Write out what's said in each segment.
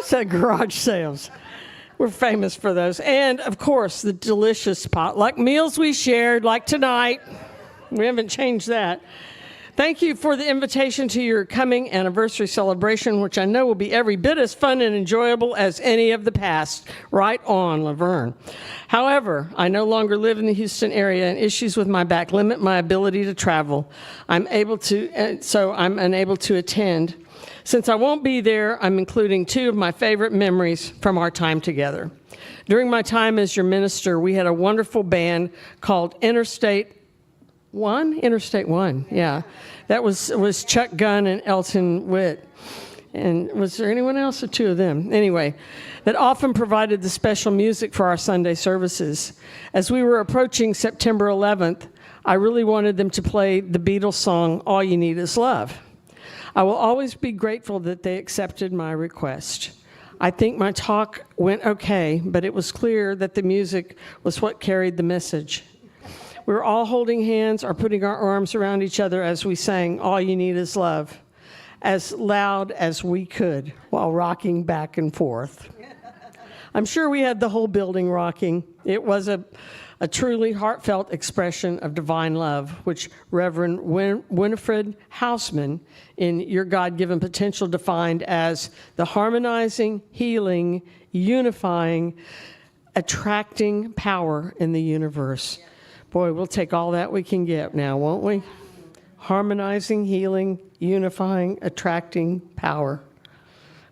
said garage sales. We're famous for those. And, of course, the delicious potluck meals we shared, like tonight. We haven't changed that. Thank you for the invitation to your coming anniversary celebration, which I know will be every bit as fun and enjoyable as any of the past. Right on, Laverne. However, I no longer live in the Houston area, and issues with my back limit my ability to travel. So I'm unable to attend. Since I won't be there, I'm including two of my favorite memories from our time together. During my time as your minister, we had a wonderful band called Interstate One, yeah. That was Chuck Gunn and Elton Witt. And was there anyone else or two of them? Anyway, that often provided the special music for our Sunday services. As we were approaching September 11th, I really wanted them to play the Beatles song, All You Need Is Love. I will always be grateful that they accepted my request. I think my talk went okay, but it was clear that the music was what carried the message. We were all holding hands or putting our arms around each other as we sang All You Need Is Love, as loud as we could while rocking back and forth. I'm sure we had the whole building rocking. It was a truly heartfelt expression of divine love, which Reverend Winifred Hausman, in Your God-Given Potential, defined as the harmonizing, healing, unifying, attracting power in the universe. Boy, we'll take all that we can get now, won't we? Harmonizing, healing, unifying, attracting power.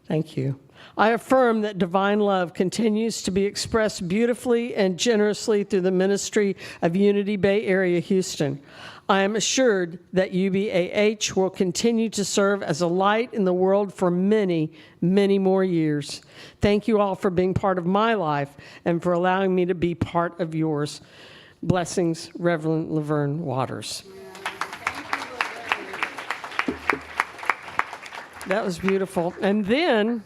Thank you. I affirm that divine love continues to be expressed beautifully and generously through the ministry of Unity Bay Area Houston. I am assured that UBAH will continue to serve as a light in the world for many, many more years. Thank you all for being part of my life and for allowing me to be part of yours. Blessings, Reverend Laverne Waters. That was beautiful. And then,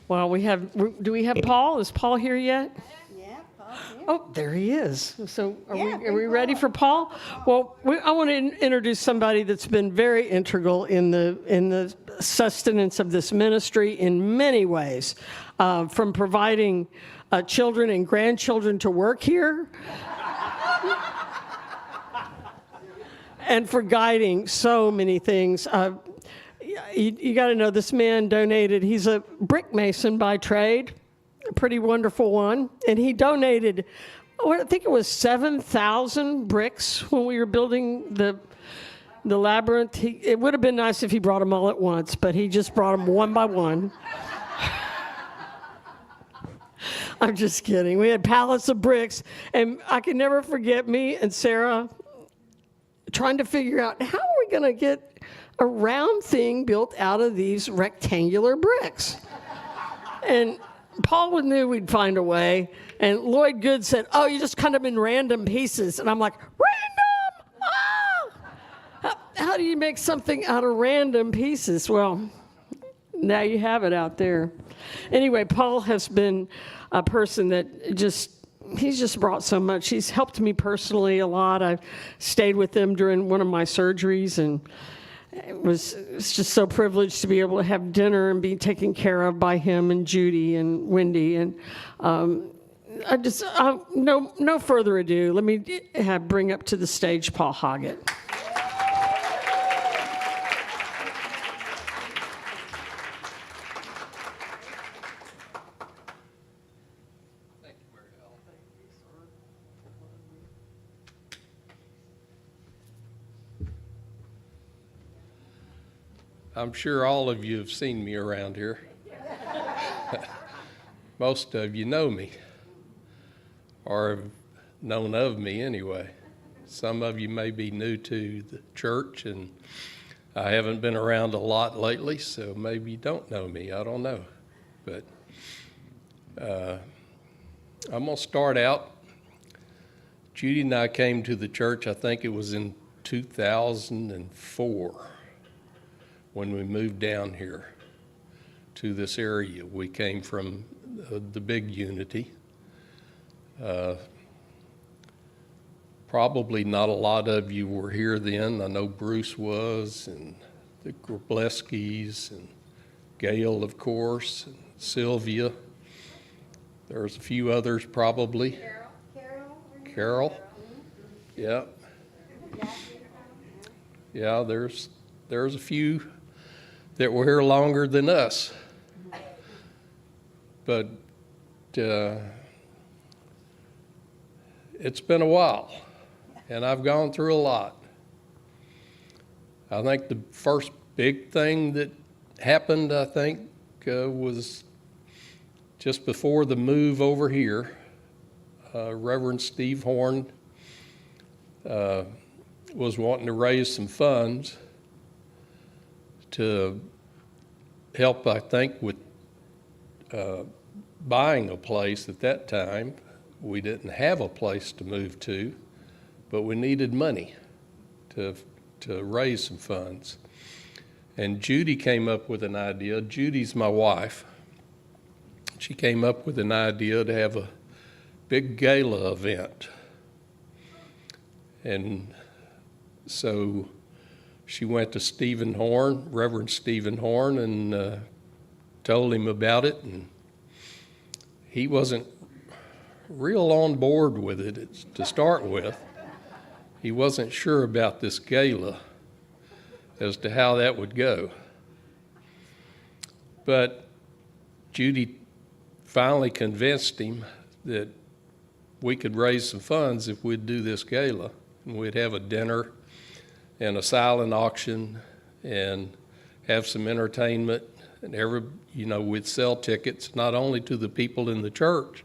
well, do we have Paul? Is Paul here yet? Yeah, Paul's here. Oh, there he is. So are we ready for Paul? Well, I want to introduce somebody that's been very integral in the sustenance of this ministry in many ways, from providing children and grandchildren to work here, and for guiding so many things. You got to know this man donated. He's a brick mason by trade, a pretty wonderful one, and he donated, I think it was 7,000 bricks when we were building the labyrinth. It would have been nice if he brought them all at once, but he just brought them one by one. I'm just kidding. We had pallets of bricks, and I can never forget me and Sarah trying to figure out how are we going to get a round thing built out of these rectangular bricks. And Paul knew we'd find a way, and Lloyd Good said, oh, you just cut them in random pieces. And I'm like, random? Ah! How do you make something out of random pieces? Well, now you have it out there. Anyway, Paul has been a person that he's just brought so much. He's helped me personally a lot. I've stayed with him during one of my surgeries, and it's just so privileged to be able to have dinner and be taken care of by him and Judy and Wendy. And no further ado, let me bring up to the stage Paul Hoggett. I'm sure all of you have seen me around here. Most of you know me, or have known of me anyway. Some of you may be new to the church, and I haven't been around a lot lately, so maybe you don't know me. I don't know. But I'm going to start out. Judy and I came to the church, I think it was in 2004. When we moved down here to this area. We came from the big Unity. Probably not a lot of you were here then. I know Bruce was, and the Grableskis, and Gail, of course, and Sylvia. There's a few others probably. Carol. Yeah. Yeah, there's a few that were here longer than us. But it's been a while, and I've gone through a lot. I think the first big thing that happened, was just before the move over here. Reverend Steve Horn was wanting to raise some funds to help, I think, with buying a place at that time. We didn't have a place to move to, but we needed money to raise some funds. And Judy came up with an idea. Judy's my wife. She came up with an idea to have a big gala event. And so she went to Stephen Horn, Reverend Stephen Horn, and told him about it. And he wasn't real on board with it to start with. He wasn't sure about this gala as to how that would go. But Judy finally convinced him that we could raise some funds if we'd do this gala. And we'd have a dinner and a silent auction and have some entertainment, and we'd sell tickets not only to the people in the church,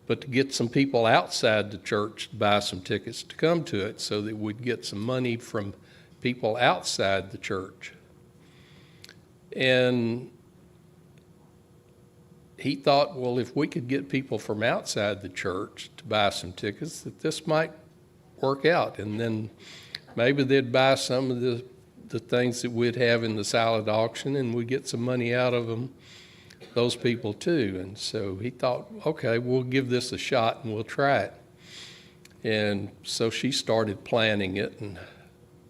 but to get some people outside the church to buy some tickets to come to it, so that we'd get some money from people outside the church. And he thought, well, if we could get people from outside the church to buy some tickets, that this might work out. And then maybe they'd buy some of the things that we'd have in the silent auction, and we'd get some money out of them, those people too. And so he thought, okay, we'll give this a shot and we'll try it. And so she started planning it, and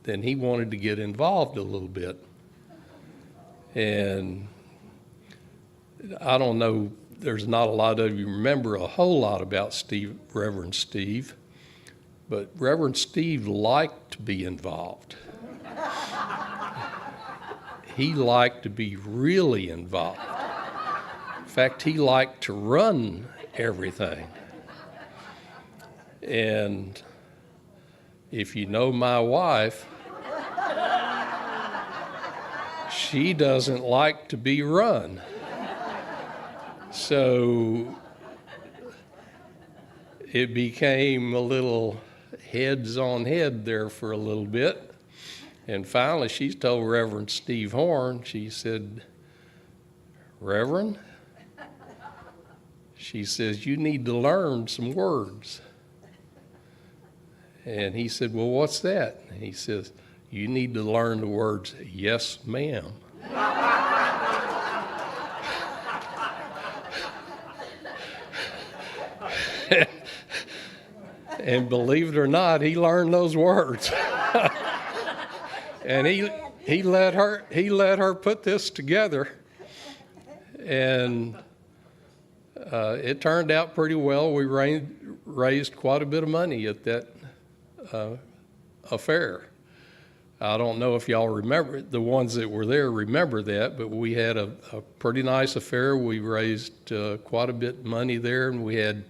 then he wanted to get involved a little bit. And I don't know, there's not a lot of you remember a whole lot about Reverend Steve, but Reverend Steve liked to be involved. He liked to be really involved. In fact, he liked to run everything. And if you know my wife, she doesn't like to be run. So it became a little heads on head there for a little bit. And finally, she told Reverend Steve Horn, she said, Reverend, she says, you need to learn some words. And he said, well, what's that? And he says, you need to learn the words, yes, ma'am. And believe it or not, he learned those words. And he let her put this together, and it turned out pretty well. We raised quite a bit of money at that affair. I don't know if y'all remember, the ones that were there remember that, but we had a pretty nice affair. We raised quite a bit of money there, and we had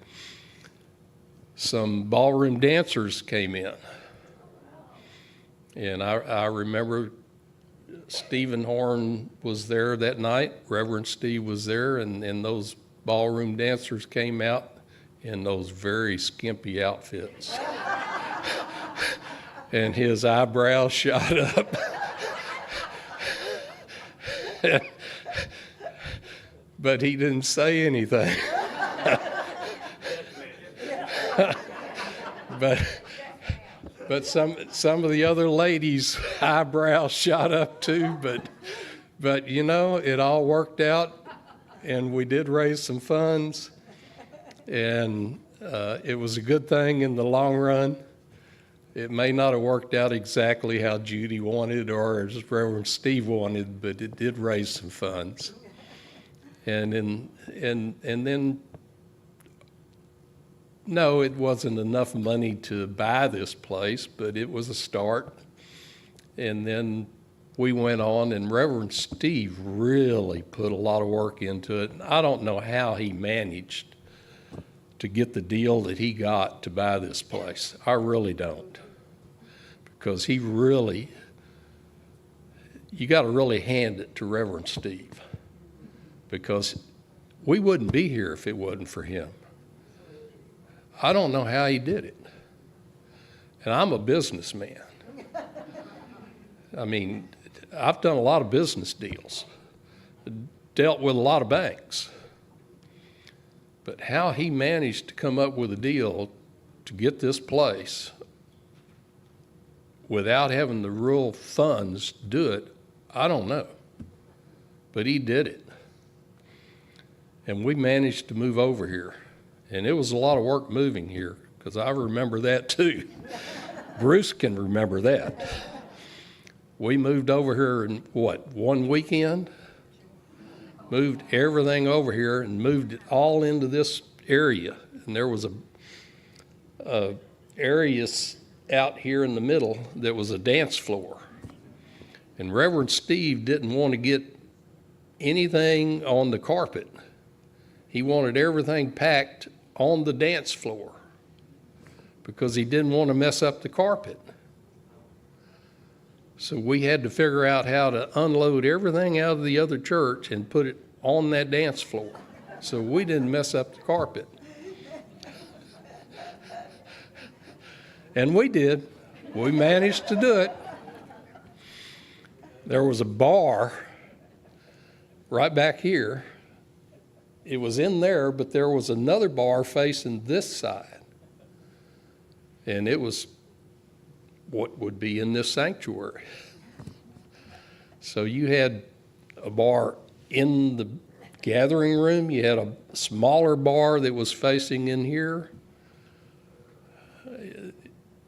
some ballroom dancers came in. And I remember Stephen Horn was there that night, Reverend Steve was there, and those ballroom dancers came out in those very skimpy outfits. And his eyebrows shot up. But he didn't say anything. But some of the other ladies' eyebrows shot up too, but it all worked out, and we did raise some funds, and it was a good thing in the long run. It may not have worked out exactly how Judy wanted or as Reverend Steve wanted, but it did raise some funds. And then, no, it wasn't enough money to buy this place, but it was a start. And then we went on, and Reverend Steve really put a lot of work into it. And I don't know how he managed to get the deal that he got to buy this place. I really don't. Because he really, you got to really hand it to Reverend Steve. Because we wouldn't be here if it wasn't for him. I don't know how he did it. And I'm a businessman. I mean, I've done a lot of business deals, dealt with a lot of banks. But how he managed to come up with a deal to get this place without having the real funds do it, I don't know. But he did it. And we managed to move over here. And it was a lot of work moving here, because I remember that too. Bruce can remember that. We moved over here in, one weekend? Moved everything over here and moved it all into this area. And there was a area out here in the middle that was a dance floor. And Reverend Steve didn't want to get anything on the carpet. He wanted everything packed on the dance floor because he didn't want to mess up the carpet. So we had to figure out how to unload everything out of the other church and put it on that dance floor so we didn't mess up the carpet. And we did. We managed to do it. There was a bar right back here. It was in there, but there was another bar facing this side. And it was what would be in this sanctuary. So you had a bar in the gathering room. You had a smaller bar that was facing in here.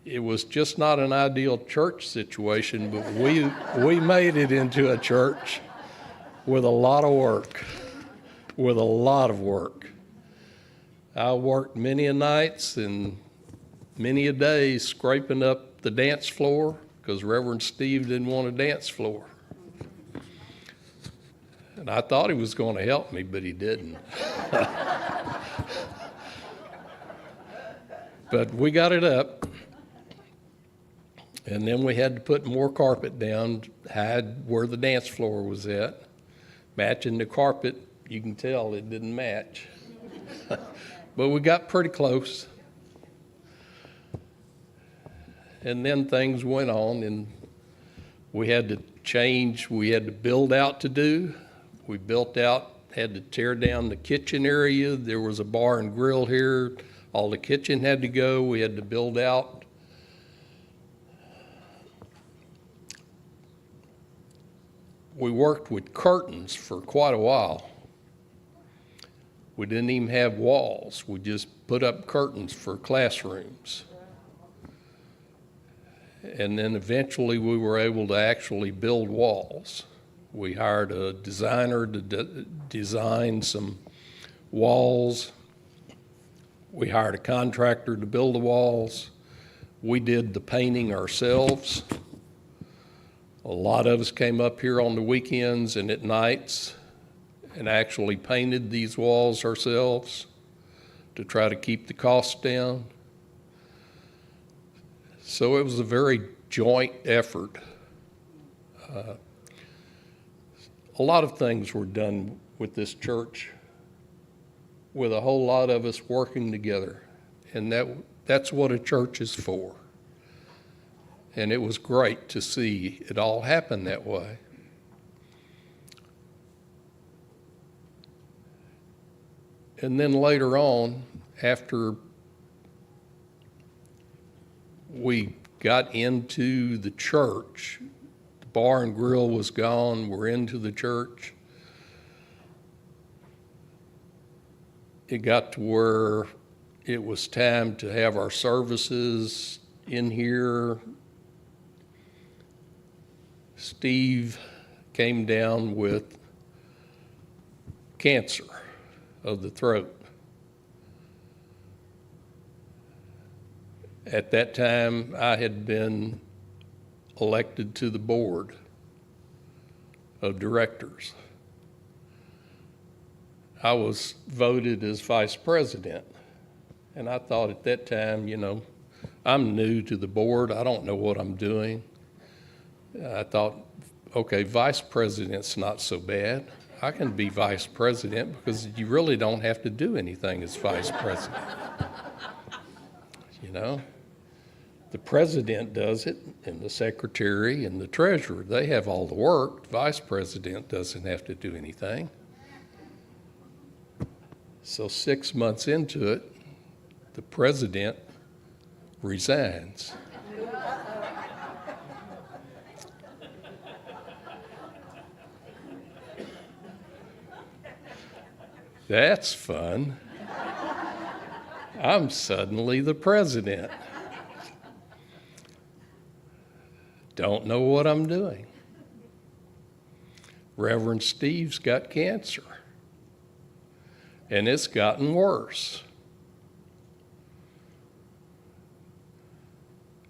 It was just not an ideal church situation, but we made it into a church with a lot of work. With a lot of work. I worked many a nights and many a days scraping up the dance floor because Reverend Steve didn't want a dance floor. And I thought he was going to help me, but he didn't. But we got it up. And then we had to put more carpet down, hide where the dance floor was at, matching the carpet. You can tell it didn't match. But we got pretty close. And then things went on, and we had to change. We had to build out to do. We built out, had to tear down the kitchen area. There was a bar and grill here. All the kitchen had to go. We had to build out. We worked with curtains for quite a while. We didn't even have walls. We just put up curtains for classrooms. And then eventually we were able to actually build walls. We hired a designer to design some walls. We hired a contractor to build the walls. We did the painting ourselves. A lot of us came up here on the weekends and at nights and actually painted these walls ourselves to try to keep the cost down. So it was a very joint effort. A lot of things were done with this church with a whole lot of us working together, and that's what a church is for. And it was great to see it all happen that way. And then later on, after we got into the church, the bar and grill was gone, we're into the church. It got to where it was time to have our services in here, Steve came down with cancer of the throat. At that time, I had been elected to the board of directors. I was voted as vice president, and I thought at that time, you know, I'm new to the board. I don't know what I'm doing. I thought, okay, vice president's not so bad. I can be vice president because you really don't have to do anything as vice president. You know, the president does it, and the secretary and the treasurer, they have all the work. The vice president doesn't have to do anything. So 6 months into it, the president resigns. That's fun. I'm suddenly the president. Don't know what I'm doing. Reverend Steve's got cancer, and it's gotten worse.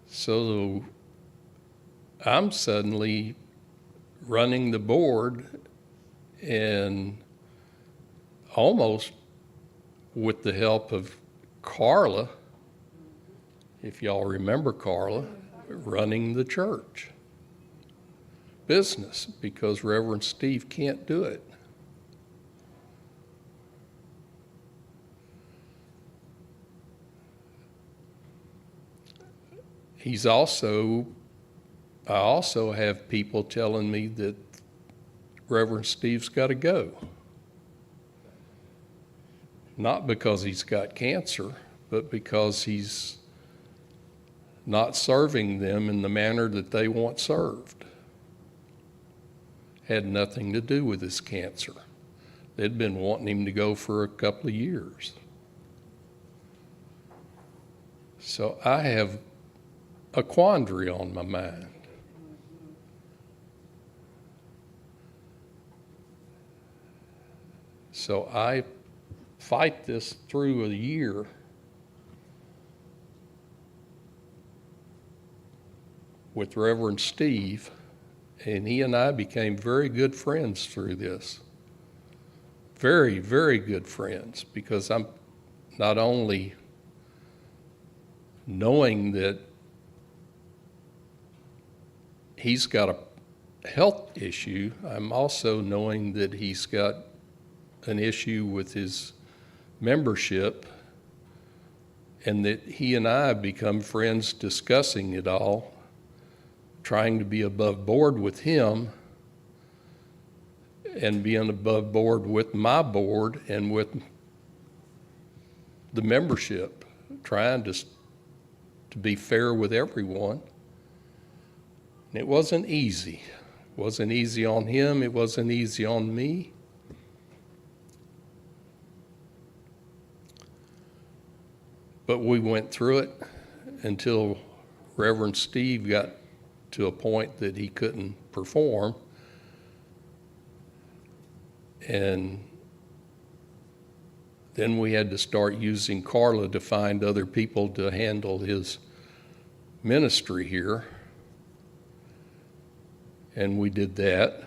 So I'm suddenly running the board, and almost with the help of Carla, if y'all remember Carla, running the church business because Reverend Steve can't do it. I also have people telling me that Reverend Steve's got to go. Not because he's got cancer, but because he's not serving them in the manner that they want served. Had nothing to do with his cancer. They'd been wanting him to go for a couple of years. So I have a quandary on my mind. So I fight this through a year with Reverend Steve, and he and I became very good friends through this. Very, very good friends, because I'm not only knowing that he's got a health issue, I'm also knowing that he's got an issue with his membership, and that he and I become friends discussing it all, trying to be above board with him and being above board with my board and with the membership, trying to be fair with everyone. And it wasn't easy. It wasn't easy on him. It wasn't easy on me. But we went through it until Reverend Steve got to a point that he couldn't perform. And then we had to start using Carla to find other people to handle his ministry here. And we did that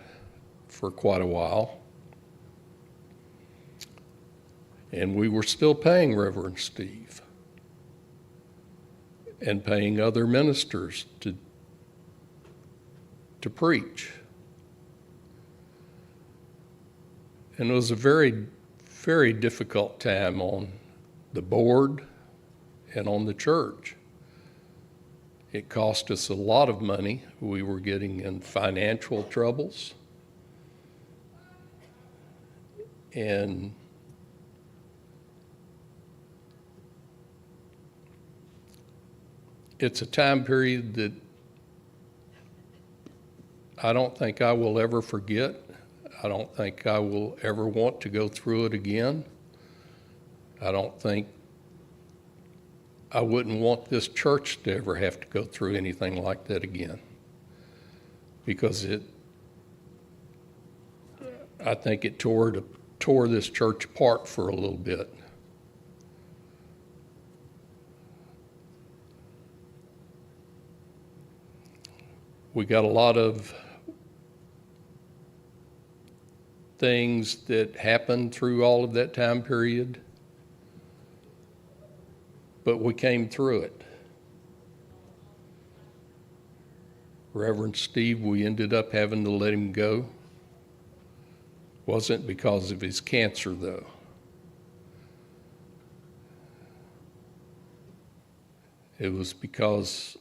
for quite a while. And we were still paying Reverend Steve and paying other ministers to preach. And it was a very, very difficult time on the board and on the church. It cost us a lot of money. We were getting in financial troubles. And it's a time period that I don't think I will ever forget. I don't think I will ever want to go through it again. I don't think I wouldn't want this church to ever have to go through anything like that again, because I think it tore this church apart for a little bit. We got a lot of things that happened through all of that time period, but we came through it. Reverend Steve, we ended up having to let him go. Wasn't because of his cancer, though. It was because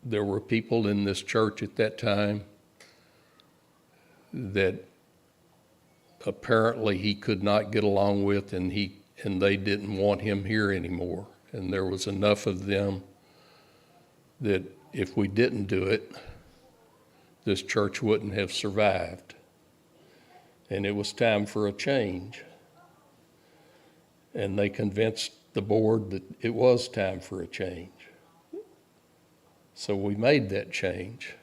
there were people in this church at that time that apparently he could not get along with, and they didn't want him here anymore. And there was enough of them that if we didn't do it, this church wouldn't have survived. And it was time for a change. And they convinced the board that it was time for a change. So we made that change.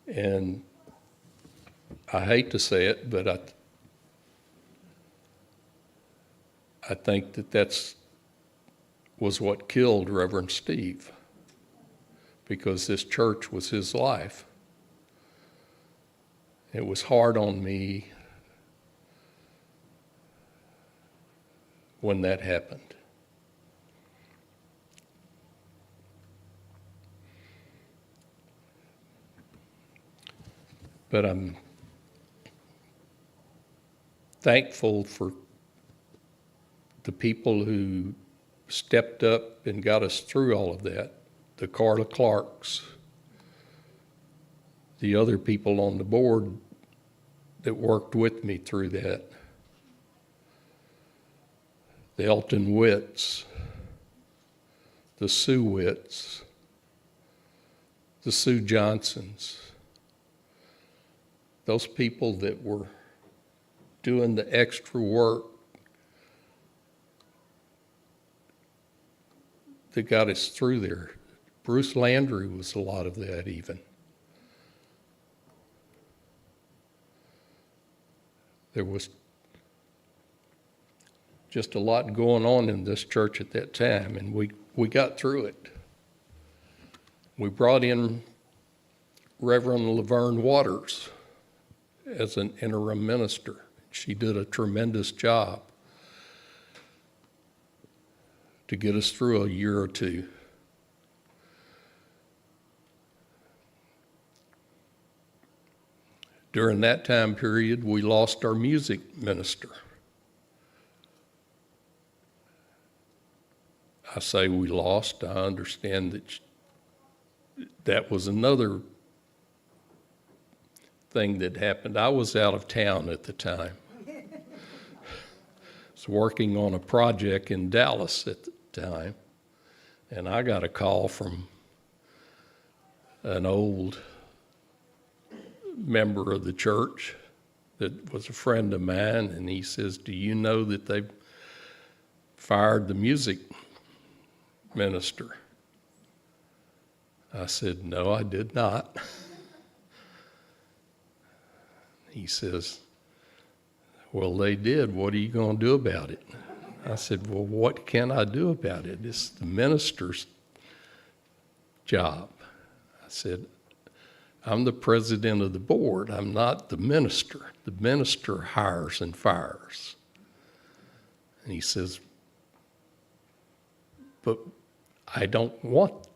And I hate to say it, but I think that was what killed Reverend Steve, because this church was his life. It was hard on me when that happened. But I'm thankful for the people who stepped up and got us through all of that. The Carla Clarks, the other people on the board that worked with me through that, the Elton Witts, the Sue Witts, the Sue Johnsons, those people that were doing the extra work that got us through there. Bruce Landry was a lot of that even. There was just a lot going on in this church at that time, and we got through it. We brought in Reverend Laverne Waters as an interim minister. She did a tremendous job to get us through a year or two. During that time period, we lost our music minister. I say we lost. I understand that that was another thing that happened. I was out of town at the time. I was working on a project in Dallas at the time, and I got a call from an old member of the church that was a friend of mine, and he says, "Do you know that they've fired the music minister?" I said, "No, I did not." He says, "Well, they did. What are you going to do about it?" I said, "Well, what can I do about it? It's the minister's job." I said, "I'm the president of the board. I'm not the minister. The minister hires and fires." And he says, "But I don't want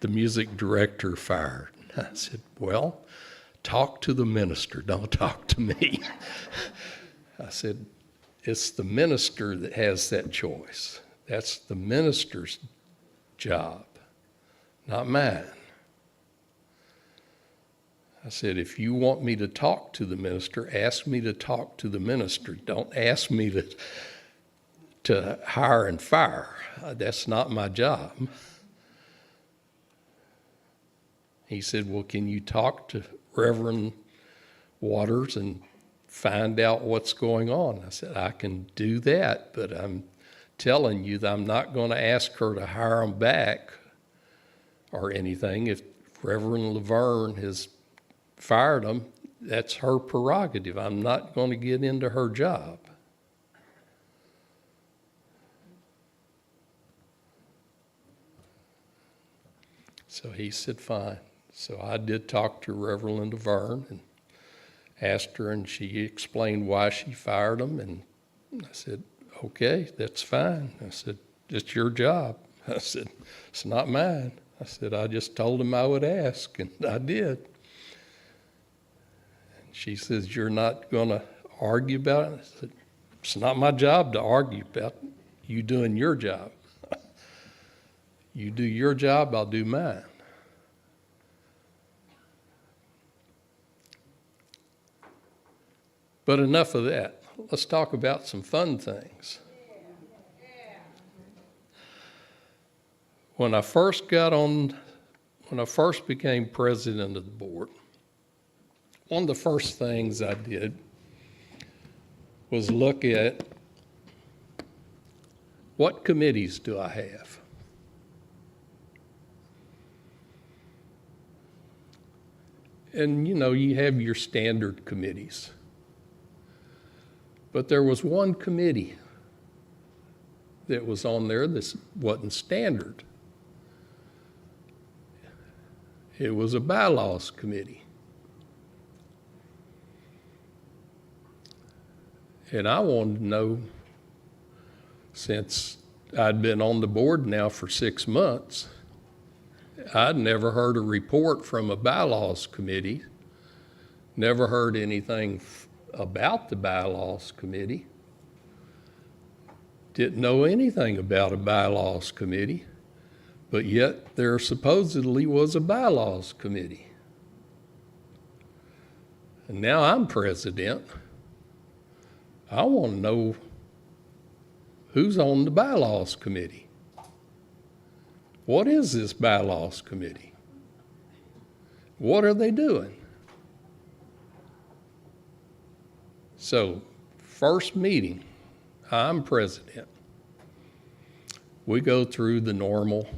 the music director fired." I said, "Well, talk to the minister. Don't talk to me." I said, "It's the minister that has that choice. That's the minister's job, not mine." I said, "If you want me to talk to the minister, ask me to talk to the minister. Don't ask me to hire and fire. That's not my job." He said, "Well, can you talk to Reverend Waters and find out what's going on?" I said, "I can do that, but I'm telling you that I'm not going to ask her to hire them back or anything. If Reverend Laverne has fired them, that's her prerogative. I'm not going to get into her job. So he said, fine. So I did talk to Reverend Laverne and asked her, and she explained why she fired them. And I said, okay, that's fine. I said, it's your job. I said, it's not mine. I said, I just told him I would ask, and I did. And she says, you're not going to argue about it? I said, it's not my job to argue about you doing your job. You do your job, I'll do mine. But enough of that. Let's talk about some fun things. When I first became president of the board, one of the first things I did was look at what committees do I have? And you have your standard committees. But there was one committee that was on there that wasn't standard. It was a bylaws committee. And I wanted to know, since I'd been on the board now for 6 months, I'd never heard a report from a bylaws committee, never heard anything about the bylaws committee, didn't know anything about a bylaws committee, but yet there supposedly was a bylaws committee. And now I'm president. I want to know who's on the bylaws committee. What is this bylaws committee? What are they doing? So, first meeting, I'm president. We go through the normal.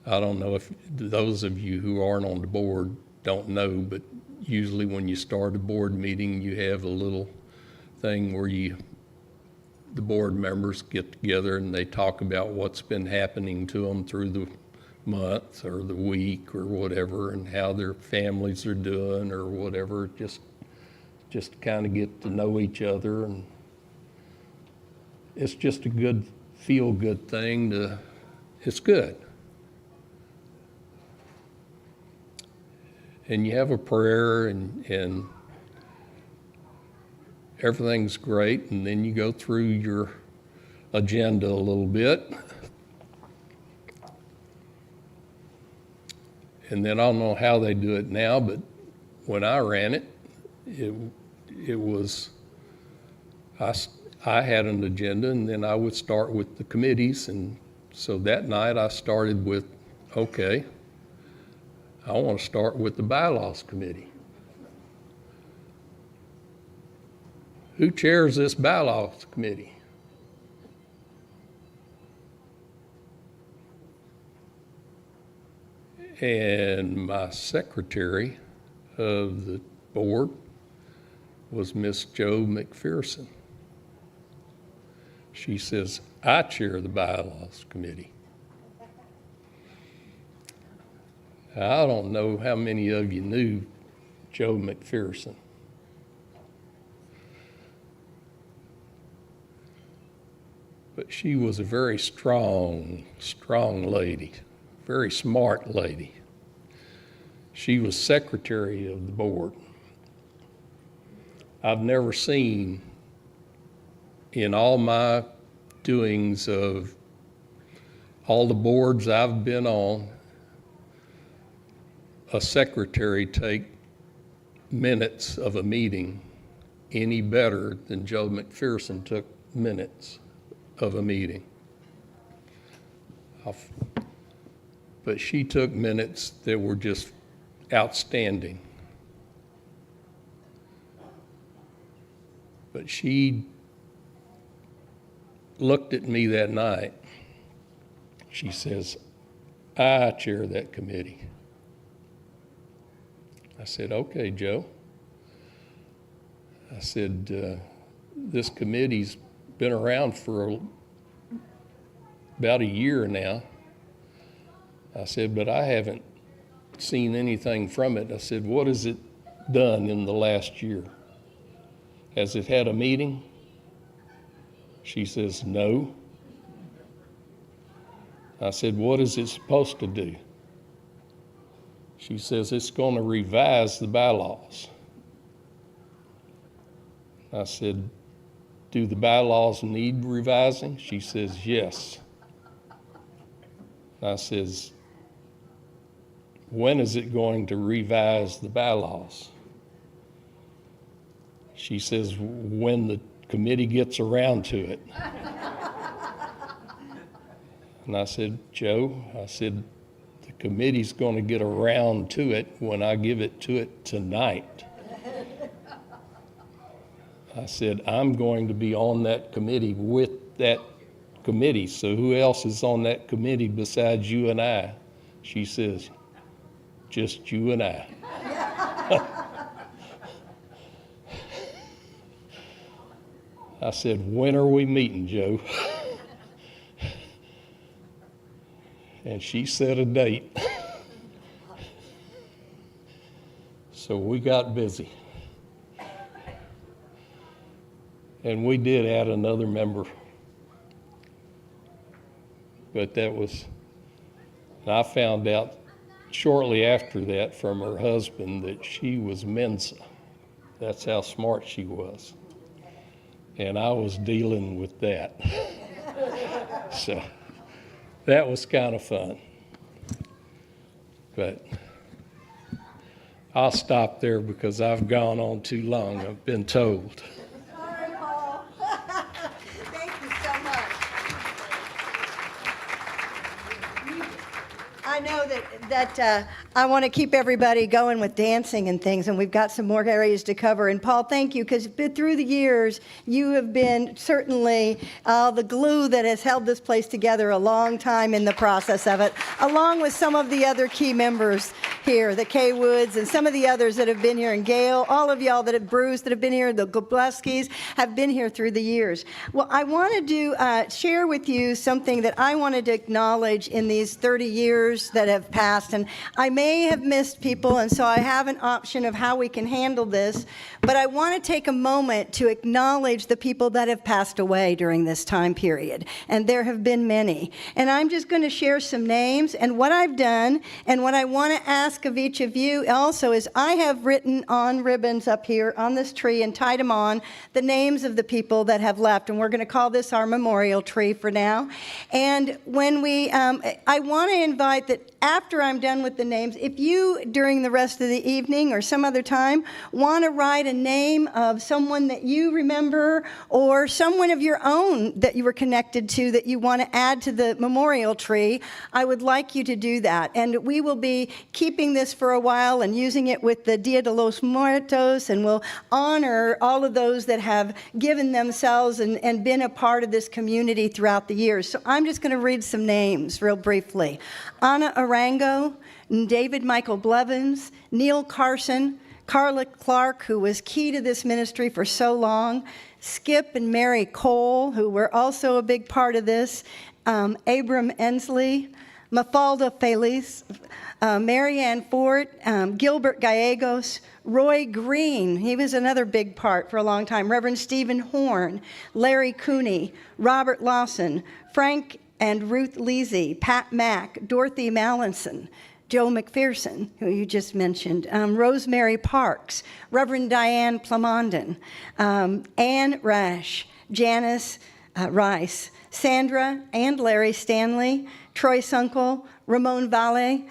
I don't know if those of you who aren't on the board don't know, but usually when you start a board meeting, you have a little thing where the board members get together and they talk about what's been happening to them through the month or the week or whatever, and how their families are doing or whatever, just kind of get to know each other. And it's just a good, feel-good thing it's good. And you have a prayer and everything's great, and then you go through your agenda a little bit. And then I don't know how they do it now, but when I ran it, it was, I had an agenda, and then I would start with the committees. And so that night I started with, okay, I want to start with the bylaws committee. Who chairs this bylaws committee? And my secretary of the board was Miss Jo McPherson. She says, I chair the bylaws committee. I don't know how many of you knew Jo McPherson. But she was a very strong lady, very smart lady. She was secretary of the board. I've never seen, in all my doings of all the boards I've been on, a secretary take minutes of a meeting any better than Jo McPherson took minutes of a meeting. But she took minutes that were just outstanding. But she looked at me that night. She says, "I chair that committee." I said, "Okay, Joe." I said, "This committee's been around for about a year now." I said, "But I haven't seen anything from it." I said, "What has it done in the last year? Has it had a meeting?" She says, "No." I said, "What is it supposed to do?" She says, "It's going to revise the bylaws." I said, "Do the bylaws need revising?" She says, "Yes." I says, "When is it going to revise the bylaws?" She says, "When the committee gets around to it." And I said, "Joe," I said, "the committee's going to get around to it when I give it to it tonight." I said, "I'm going to be on that committee with that committee, so who else is on that committee besides you and I?" She says, "Just you and I." I said, "When are we meeting, Joe?" And she set a date. So we got busy. And we did add another member. But I found out shortly after that from her husband that she was Mensa. That's how smart she was. And I was dealing with that. So that was kind of fun. But I'll stop there because I've gone on too long, I've been told. Sorry, Paul. Thank you so much. I know that I want to keep everybody going with dancing and things, and we've got some more areas to cover. And Paul, thank you, because through the years, you have been certainly the glue that has held this place together a long time in the process of it, along with some of the other key members here, the Kay Woods and some of the others that have been here, and Gail, all of y'all that have Bruce that have been here, the Gobleskis have been here through the years. Well, I wanted to share with you something that I wanted to acknowledge in these 30 years that have passed, and I may have missed people, and so I have an option of how we can handle this, but I want to take a moment to acknowledge the people that have passed away during this time period, and there have been many. And I'm just going to share some names, and what I've done, and what I want to ask of each of you also is I have written on ribbons up here on this tree and tied them on the names of the people that have left, and we're going to call this our memorial tree for now. And when I want to invite that after I'm done with the names, if you, during the rest of the evening or some other time, want to write a name of someone that you remember or someone of your own that you were connected to that you want to add to the memorial tree, I would like you to do that. And we will be keeping this for a while and using it with the Dia de los Muertos, and we'll honor all of those that have given themselves and been a part of this community throughout the years. So I'm just going to read some names real briefly. Anna Arango, David Michael Blevins, Neil Carson, Carla Clark, who was key to this ministry for so long, Skip and Mary Cole, who were also a big part of this, Abram Ensley, Mafalda Feliz, Marianne Fort, Gilbert Gallegos, Roy Green, he was another big part for a long time, Reverend Stephen Horn, Larry Cooney, Robert Lawson, Frank and Ruth Leasy, Pat Mack, Dorothy Mallinson, Joe McPherson, who you just mentioned, Rosemary Parks, Reverend Diane Plamondon, Ann Rash, Janice Rice, Sandra and Larry Stanley, Troy Sunkel, Ramon Valle,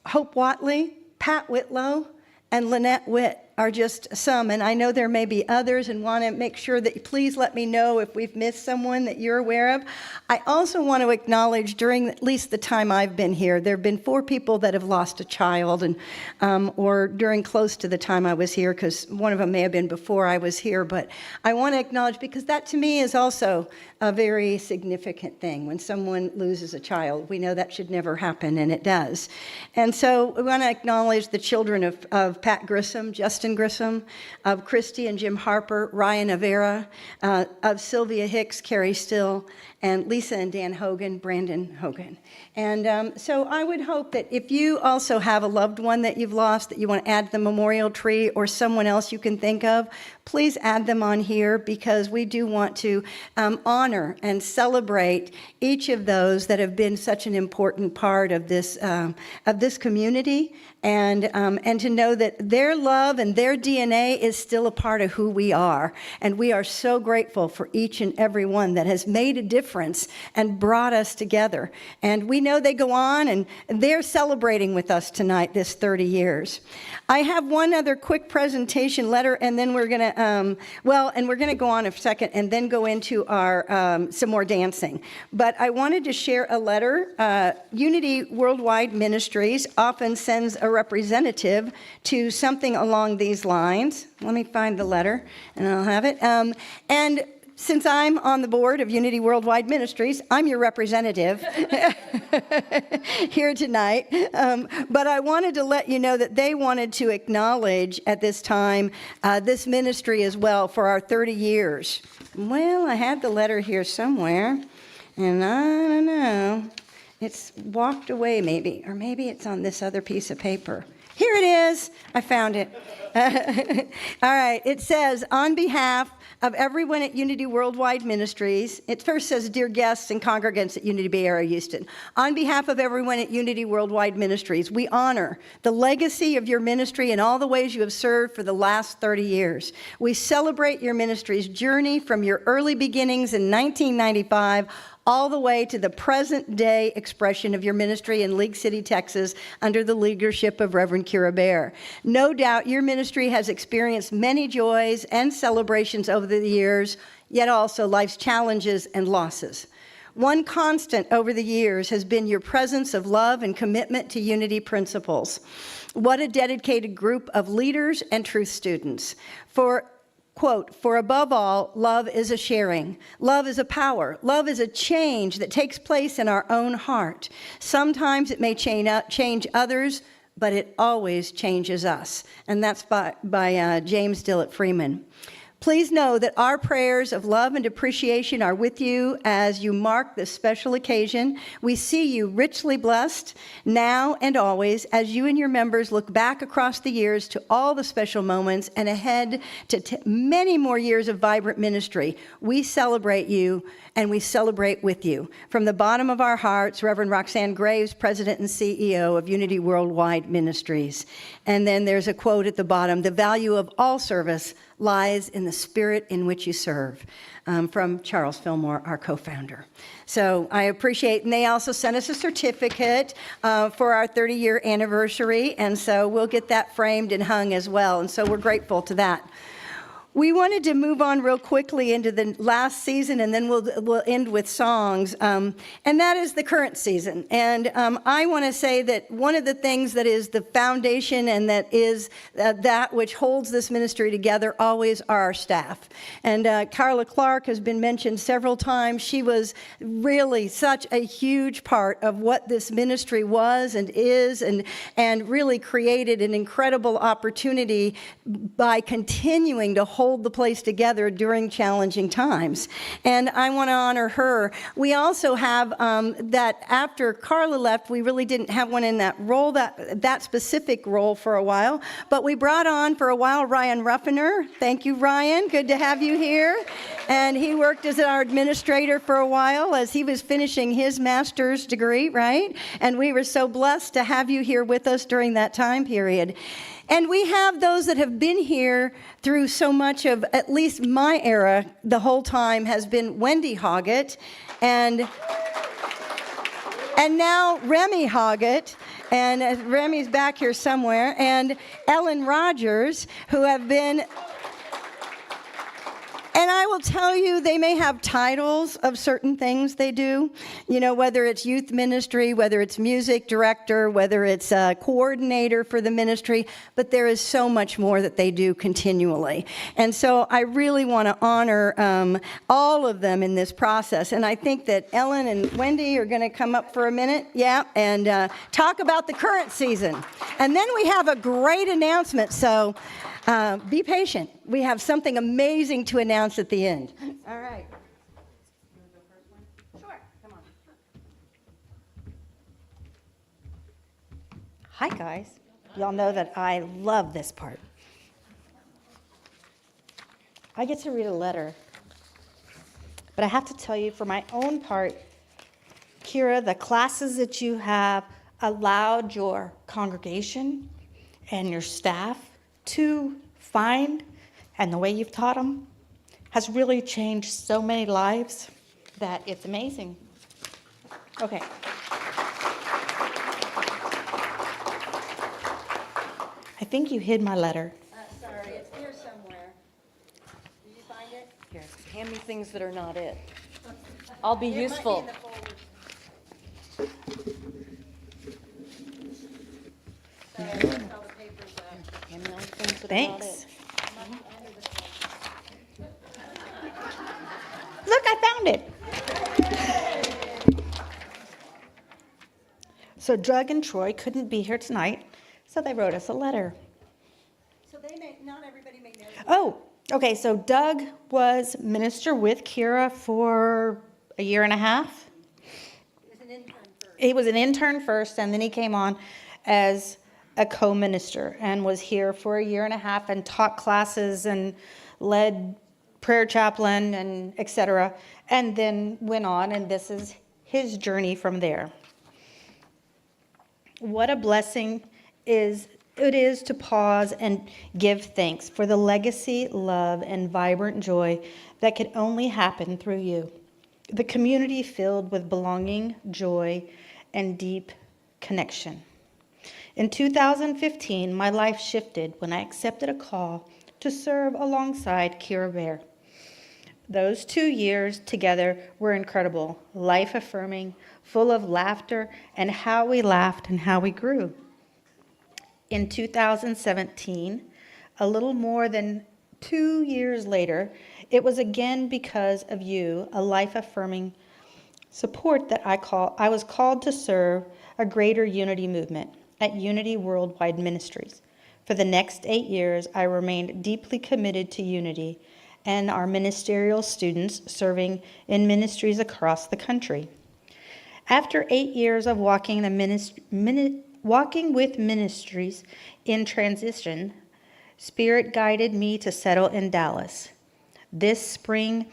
Hope Watley, Pat Whitlow, and Lynette Witt. are just some, and I know there may be others, and want to make sure that you please let me know if we've missed someone that you're aware of. I also want to acknowledge during at least the time I've been here, there have been 4 people that have lost a child, and or during close to the time I was here, because one of them may have been before I was here, but I want to acknowledge, because that to me is also a very significant thing. When someone loses a child, we know that should never happen, and it does. And so we want to acknowledge the children of Pat Grissom, Justin Grissom, of Christy and Jim Harper, Ryan Avera, of Sylvia Hicks, Carrie Still, and Lisa and Dan Hogan, Brandon Hogan. And so I would hope that if you also have a loved one that you've lost that you want to add to the memorial tree, or someone else you can think of, please add them on here, because we do want to honor and celebrate each of those that have been such an important part of this community, and to know that their love and their DNA is still a part of who we are. And we are so grateful for each and every one that has made a difference and brought us together. And we know they go on, and they're celebrating with us tonight, this 30 years. I have one other quick presentation letter, and then we're going to, and we're going to go on a second and then go into our some more dancing. But I wanted to share a letter. Unity Worldwide Ministries often sends a representative to something along these lines. Let me find the letter, and I'll have it. And since I'm on the board of Unity Worldwide Ministries, I'm your representative here tonight. But I wanted to let you know that they wanted to acknowledge at this time this ministry as well for our 30 years. Well, I had the letter here somewhere, and I don't know. It's walked away maybe, or maybe it's on this other piece of paper. Here it is. I found it. All right. It says, on behalf of everyone at Unity Worldwide Ministries, it first says, dear guests and congregants at Unity Bay Area Houston, on behalf of everyone at Unity Worldwide Ministries, we honor the legacy of your ministry and all the ways you have served for the last 30 years. We celebrate your ministry's journey from your early beginnings in 1995 all the way to the present day expression of your ministry in League City, Texas, under the leadership of Reverend Kira Bear. No doubt your ministry has experienced many joys and celebrations over the years, yet also life's challenges and losses. One constant over the years has been your presence of love and commitment to unity principles. What a dedicated group of leaders and truth students. Quote, for above all, love is a sharing. Love is a power. Love is a change that takes place in our own heart. Sometimes it may change others, but it always changes us. And that's by James Dillett Freeman. Please know that our prayers of love and appreciation are with you as you mark this special occasion. We see you richly blessed now and always as you and your members look back across the years to all the special moments and ahead to many more years of vibrant ministry. We celebrate you and we celebrate with you. From the bottom of our hearts, Reverend Roxanne Graves, President and CEO of Unity Worldwide Ministries. And then there's a quote at the bottom, the value of all service lies in the spirit in which you serve, from Charles Fillmore, our co-founder. So I appreciate, and they also sent us a certificate for our 30-year anniversary, and so we'll get that framed and hung as well, and so we're grateful to that. We wanted to move on real quickly into the last season, and then we'll end with songs, and that is the current season. And I want to say that one of the things that is the foundation and that is that which holds this ministry together always are our staff. And Carla Clark has been mentioned several times. She was really such a huge part of what this ministry was and is, and really created an incredible opportunity by continuing to hold the place together during challenging times. And I want to honor her. We also have that after Carla left, we really didn't have one in that role, that specific role for a while, but we brought on for a while Ryan Ruffiner. Thank you, Ryan. Good to have you here. And he worked as our administrator for a while as he was finishing his master's degree, right? And we were so blessed to have you here with us during that time period. And we have those that have been here through so much of, at least my era, the whole time has been Wendy Hoggett and now Remy Hoggett. And Remy's back here somewhere. And Ellen Rogers, who have been... And I will tell you, they may have titles of certain things they do, you know, whether it's youth ministry, whether it's music director, whether it's a coordinator for the ministry, but there is so much more that they do continually. And so I really want to honor all of them in this process. And I think that Ellen and Wendy are going to come up for a minute, and talk about the current season. And then we have a great announcement, so... be patient. We have something amazing to announce at the end. All right. You want to go first one? Sure. Come on. Hi, guys. Y'all know that I love this part. I get to read a letter. But I have to tell you, for my own part, Kira, the classes that you have allowed your congregation and your staff to find, and the way you've taught them has really changed so many lives that it's amazing. Okay. I think you hid my letter. Sorry, it's here somewhere. Did you find it? Here, hand me things that are not it. I'll be useful. Might be in the folders. Sorry, I left all the papers out. Hand me all the things that are not Thanks. it. Look, I found it. So Doug and Troy couldn't be here tonight, so they wrote us a letter. So not everybody may know. Oh, okay, so Doug was minister with Kira for a year and a half. He was an intern first. He was an intern first, and then he came on as a co-minister and was here for a year and a half and taught classes and led prayer chaplain and etc. And then went on, and this is his journey from there. What a blessing it is to pause and give thanks for the legacy, love, and vibrant joy that could only happen through you. The community filled with belonging, joy, and deep connection. In 2015, my life shifted when I accepted a call to serve alongside Kira Bear. Those 2 years together were incredible, life-affirming, full of laughter, and how we laughed and how we grew. In 2017, a little more than 2 years later, it was again because of you, a life-affirming support, that I was called to serve a greater unity movement at Unity Worldwide Ministries. For the next 8 years, I remained deeply committed to unity and our ministerial students serving in ministries across the country. After 8 years of walking with ministries in transition, Spirit guided me to settle in Dallas this spring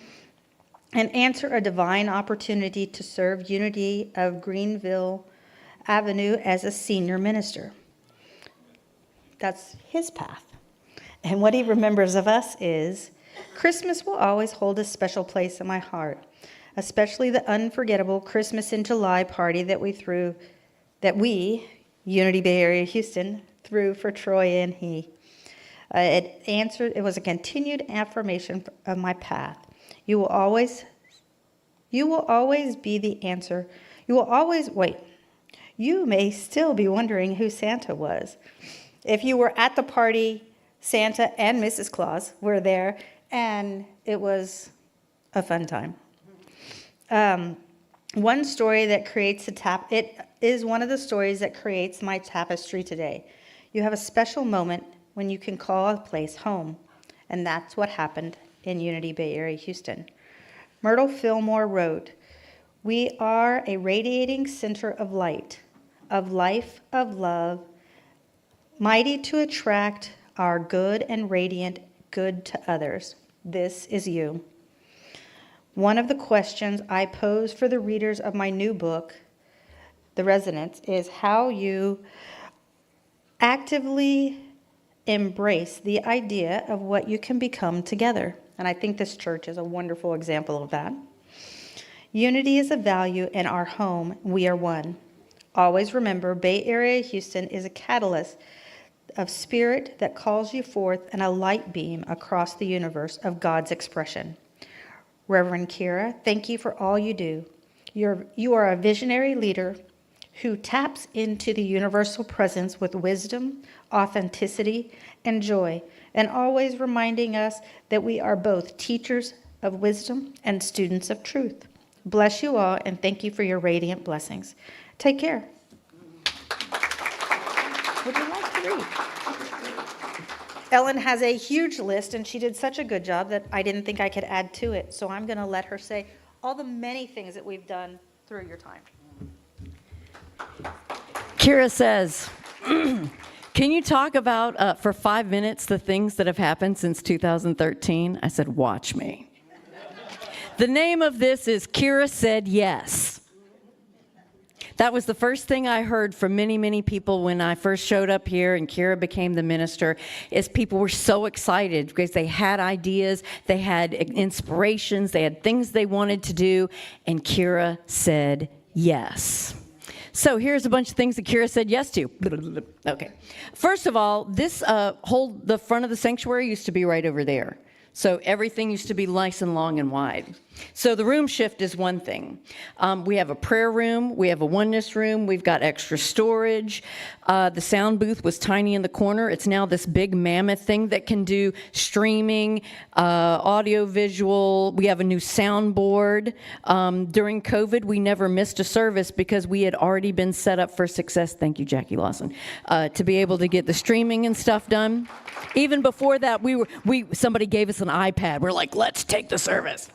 and answer a divine opportunity to serve Unity of Greenville Avenue as a senior minister. That's his path. And what he remembers of us is Christmas will always hold a special place in my heart, especially the unforgettable Christmas in July party that we, Unity Bay Area Houston, threw for Troy and he. It was a continued affirmation of my path. You will always be the answer. You may still be wondering who Santa was. If you were at the party, Santa and Mrs. Claus were there, and it was a fun time. One story that creates it is one of the stories that creates my tapestry today. You have a special moment when you can call a place home, and that's what happened in Unity Bay Area, Houston. Myrtle Fillmore wrote, "We are a radiating center of light, of life, of love, mighty to attract our good and radiant good to others. This is you." One of the questions I pose for the readers of my new book, The Resonance, is how you actively embrace the idea of what you can become together. And I think this church is a wonderful example of that. Unity is a value in our home. We are one. Always remember, Bay Area Houston is a catalyst of spirit that calls you forth and a light beam across the universe of God's expression. Reverend Kira, thank you for all you do. You are a visionary leader who taps into the universal presence with wisdom, authenticity, and joy, and always reminding us that we are both teachers of wisdom and students of truth. Bless you all, and thank you for your radiant blessings. Take care. Would you like to read? Ellen has a huge list, and she did such a good job that I didn't think I could add to it. So I'm going to let her say all the many things that we've done through your time. Kira says, can you talk about, for 5 minutes, the things that have happened since 2013? I said, watch me. The name of this is Kira Said Yes. That was the first thing I heard from many, many people when I first showed up here and Kira became the minister, is people were so excited because they had ideas, they had inspirations, they had things they wanted to do, and Kira said yes. So here's a bunch of things that Kira said yes to. Okay. First of all, the front of the sanctuary used to be right over there. So everything used to be nice and long and wide. So the room shift is one thing. We have a prayer room. We have a oneness room. We've got extra storage. The sound booth was tiny in the corner. It's now this big mammoth thing that can do streaming, audio, visual. We have a new soundboard. During COVID, we never missed a service because we had already been set up for success. Thank you, Jackie Lawson, to be able to get the streaming and stuff done. Even before that, somebody gave us an iPad. We're like, let's take the service.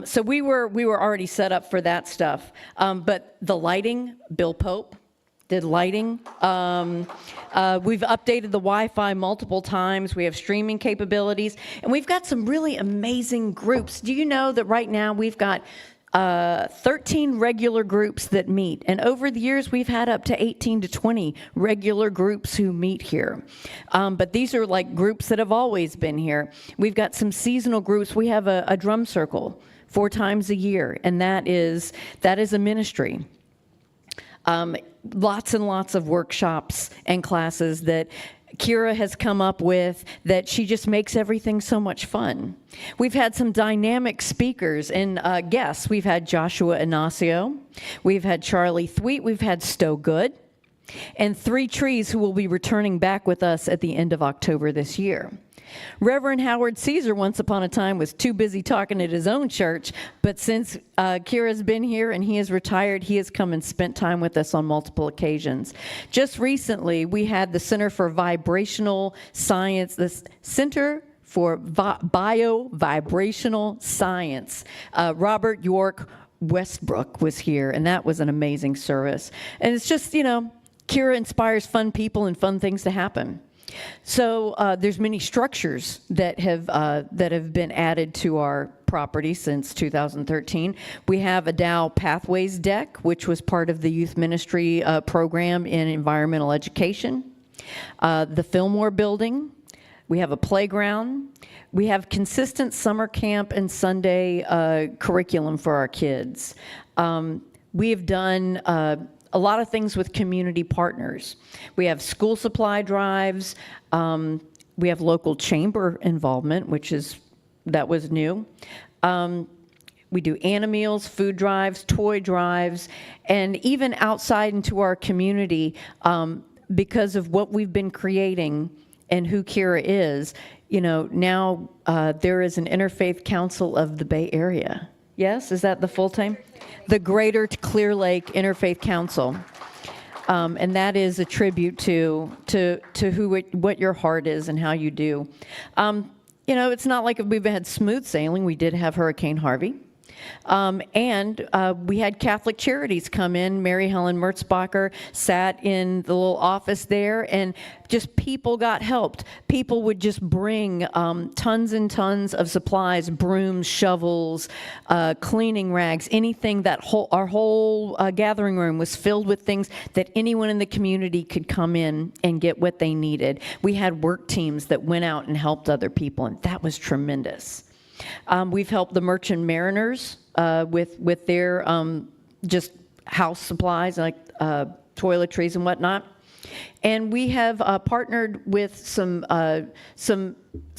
So we were already set up for that stuff. But the lighting, Bill Pope did lighting. We've updated the Wi-Fi multiple times. We have streaming capabilities. And we've got some really amazing groups. Do you know that right now we've got 13 regular groups that meet. And over the years, we've had up to 18 to 20 regular groups who meet here. But these are like groups that have always been here. We've got some seasonal groups. We have a drum circle 4 times a year, and that is a ministry. Lots and lots of workshops and classes that Kira has come up with that she just makes everything so much fun. We've had some dynamic speakers and guests. We've had Joshua Inacio. We've had Charlie Thweet. We've had Stowe Good. And 3 Trees, who will be returning back with us at the end of October this year. Reverend Howard Caesar, once upon a time, was too busy talking at his own church, but since Kira's been here and he is retired, he has come and spent time with us on multiple occasions. Just recently, we had the Center for Vibrational Science, the Center for Bio-Vibrational Science. Robert York Westbrook was here, and that was an amazing service. And it's just, Kira inspires fun people and fun things to happen. So there's many structures that have been added to our property since 2013. We have a Dow Pathways deck, which was part of the youth ministry program in environmental education. The Fillmore building. We have a playground. We have consistent summer camp and Sunday curriculum for our kids. We have done a lot of things with community partners. We have school supply drives. We have local chamber involvement, that was new. We do Anna meals, food drives, toy drives, and even outside into our community, because of what we've been creating and who Kira is, now there is an Interfaith Council of the Bay Area. Yes, is that the full time? The Greater Clear Lake Interfaith Council. And that is a tribute to what your heart is and how you do. It's not like we've had smooth sailing. We did have Hurricane Harvey. And we had Catholic Charities come in. Mary Helen Mertzbacher sat in the little office there, and just people got helped. People would just bring tons and tons of supplies, brooms, shovels, cleaning rags, anything. Our whole gathering room was filled with things that anyone in the community could come in and get what they needed. We had work teams that went out and helped other people, and that was tremendous. We've helped the Merchant Mariners with their just house supplies like toiletries and whatnot. And we have partnered with some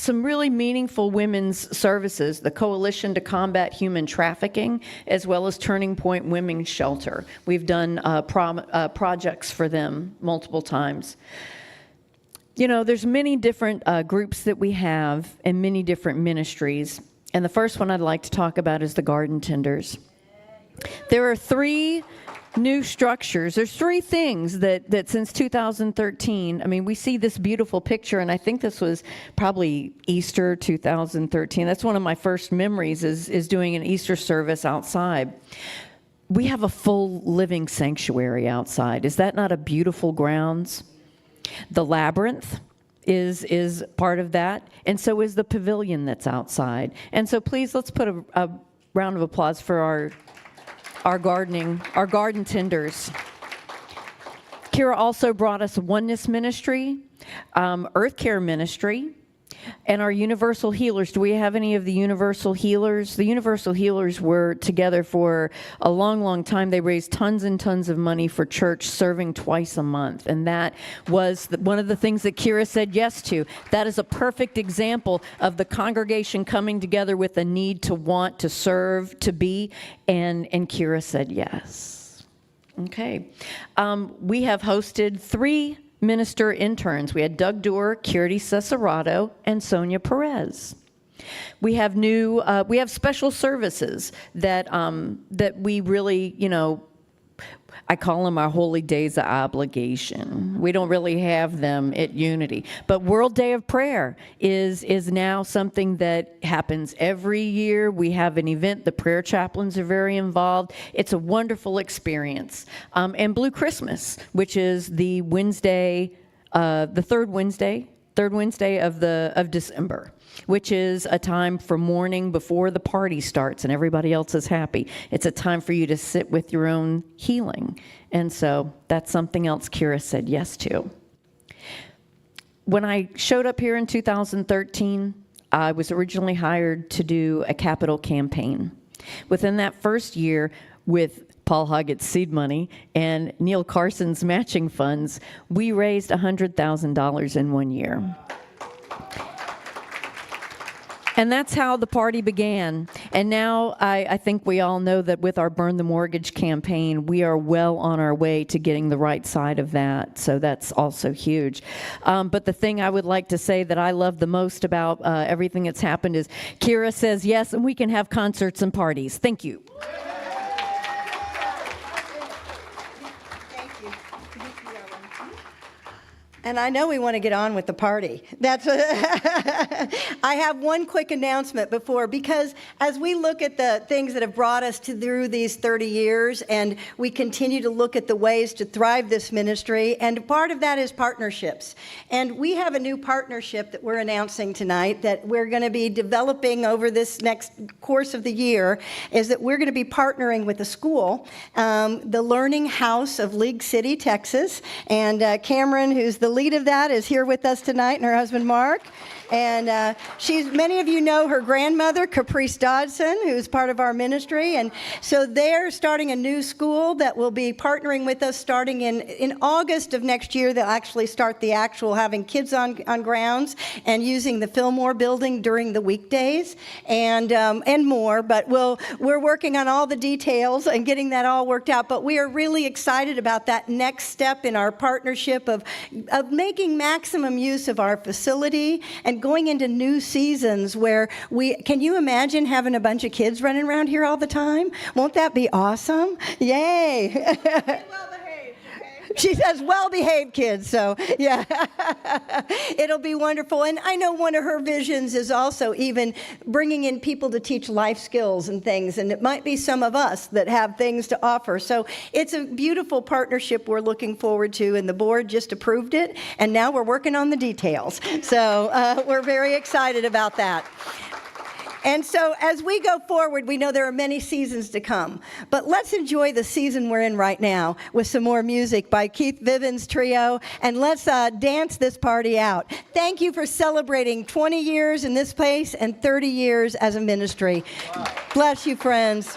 really meaningful women's services, the Coalition to Combat Human Trafficking, as well as Turning Point Women's Shelter. We've done projects for them multiple times. You know, there's many different groups that we have and many different ministries. And the first one I'd like to talk about is the Garden Tenders. There are 3 new structures. There's 3 things that since 2013, I mean, we see this beautiful picture, and I think this was probably Easter 2013. That's one of my first memories is doing an Easter service outside. We have a full living sanctuary outside. Is that not a beautiful grounds? The labyrinth is part of that, and so is the pavilion that's outside. And so please, let's put a round of applause for our garden tenders. Kira also brought us Oneness Ministry, Earth Care Ministry, and our Universal Healers. Do we have any of the Universal Healers? The Universal Healers were together for a long, long time. They raised tons and tons of money for church, serving twice a month. And that was one of the things that Kira said yes to. That is a perfect example of the congregation coming together with a need to want, to serve, to be. And Kira said yes. Okay. We have hosted 3 minister interns. We had Doug Doerr, Kirti Cesarato, and Sonia Perez. We have we have special services that we really, you know, I call them our holy days of obligation. We don't really have them at Unity. But World Day of Prayer is now something that happens every year. We have an event. The prayer chaplains are very involved. It's a wonderful experience. And Blue Christmas, which is the Wednesday, the third Wednesday of December, which is a time for mourning before the party starts and everybody else is happy. It's a time for you to sit with your own healing. And so that's something else Kira said yes to. When I showed up here in 2013, I was originally hired to do a capital campaign. Within that first year, with Paul Hoggett's seed money and Neil Carson's matching funds, we raised $100,000 in 1 year. And that's how the party began. And now I think we all know that with our Burn the Mortgage campaign, we are well on our way to getting the right side of that. So that's also huge. But the thing I would like to say that I love the most about everything that's happened is Kira says yes, and we can have concerts and parties. Thank you. And I know we want to get on with the party. I have one quick announcement because as we look at the things that have brought us through these 30 years, and we continue to look at the ways to thrive this ministry, and part of that is partnerships. And we have a new partnership that we're announcing tonight that we're going to be developing over this next course of the year, is that we're going to be partnering with a school, the Learning House of League City, Texas, and Cameron, who's the lead of that, is here with us tonight, and her husband Mark. And many of you know her grandmother, Caprice Dodson, who's part of our ministry. And so they're starting a new school that will be partnering with us starting in August of next year. They'll actually start the actual having kids on grounds and using the Fillmore building during the weekdays and more. But we're working on all the details and getting that all worked out. But we are really excited about that next step in our partnership of making maximum use of our facility and going into new seasons where can you imagine having a bunch of kids running around here all the time? Won't that be awesome? Yay. Well-behaved, okay? She says well-behaved kids, so yeah. It'll be wonderful. And I know one of her visions is also even bringing in people to teach life skills and things, and it might be some of us that have things to offer. So it's a beautiful partnership we're looking forward to, and the board just approved it, and now we're working on the details. So we're very excited about that. And so as we go forward, we know there are many seasons to come. But let's enjoy the season we're in right now with some more music by Keith Viven's trio, and let's dance this party out. Thank you for celebrating 20 years in this place and 30 years as a ministry. Wow. Bless you, friends.